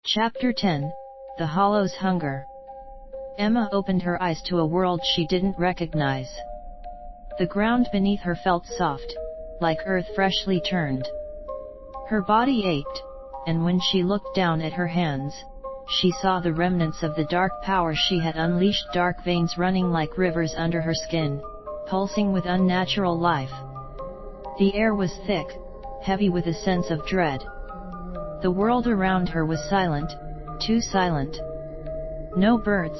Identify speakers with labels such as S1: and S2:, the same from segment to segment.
S1: Chapter 10, The Hollow's Hunger. Emma opened her eyes to a world she didn't recognize. The ground beneath her felt soft, like earth freshly turned. Her body ached, and when she looked down at her hands, she saw the remnants of the dark power she had unleashed, dark veins running like rivers under her skin, pulsing with unnatural life. The air was thick, heavy with a sense of dread. The world around her was silent, too silent. No birds,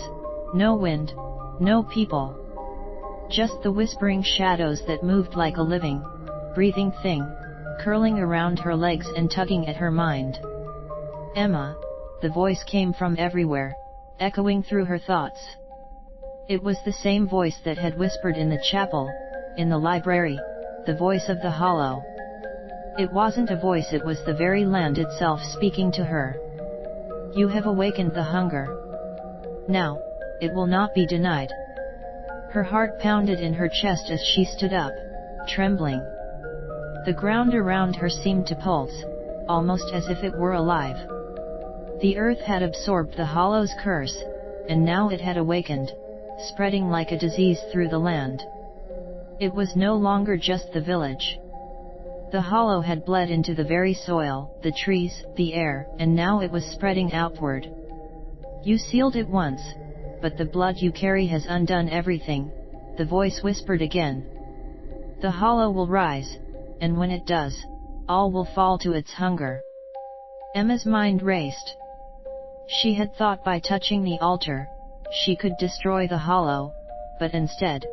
S1: no wind, no people. Just the whispering shadows that moved like a living, breathing thing, curling around her legs and tugging at her mind. Emma, the voice came from everywhere, echoing through her thoughts. It was the same voice that had whispered in the chapel, in the library, the voice of the Hollow. It wasn't a voice, it was the very land itself speaking to her. You have awakened the hunger. Now, it will not be denied. Her heart pounded in her chest as she stood up, trembling. The ground around her seemed to pulse, almost as if it were alive. The earth had absorbed the Hollow's curse, and now it had awakened, spreading like a disease through the land. It was no longer just the village. The Hollow had bled into the very soil, the trees, the air, and now it was spreading outward. You sealed it once, but the blood you carry has undone everything, the voice whispered again. The Hollow will rise, and when it does, all will fall to its hunger. Emma's mind raced. She had thought by touching the altar, she could destroy the Hollow, but instead,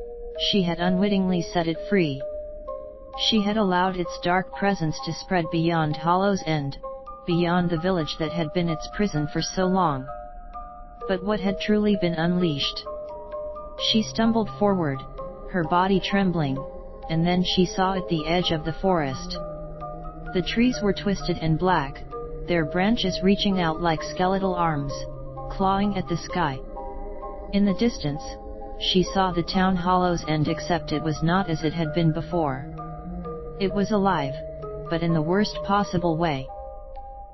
S1: she had unwittingly set it free. She had allowed its dark presence to spread beyond Hollow's End, beyond the village that had been its prison for so long. But what had truly been unleashed? She stumbled forward, her body trembling, and then she saw at the edge of the forest. The trees were twisted and black, their branches reaching out like skeletal arms, clawing at the sky. In the distance, she saw the town Hollow's End, except it was not as it had been before. It was alive, but in the worst possible way.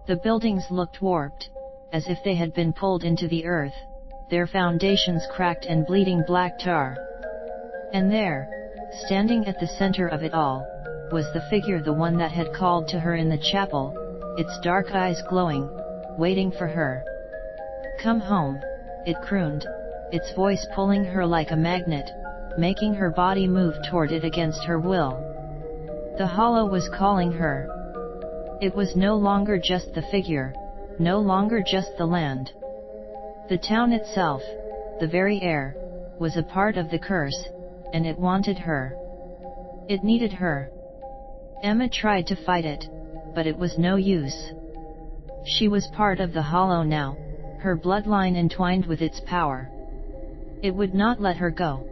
S1: The buildings looked warped, as if they had been pulled into the earth, their foundations cracked and bleeding black tar. And there, standing at the center of it all, was the figure, the one that had called to her in the chapel, its dark eyes glowing, waiting for her. Come home, it crooned, its voice pulling her like a magnet, making her body move toward it against her will. The Hollow was calling her. It was no longer just the figure, no longer just the land. The town itself, the very air, was a part of the curse, and it wanted her. It needed her. Emma tried to fight it, but it was no use. She was part of the Hollow now, her bloodline entwined with its power. It would not let her go.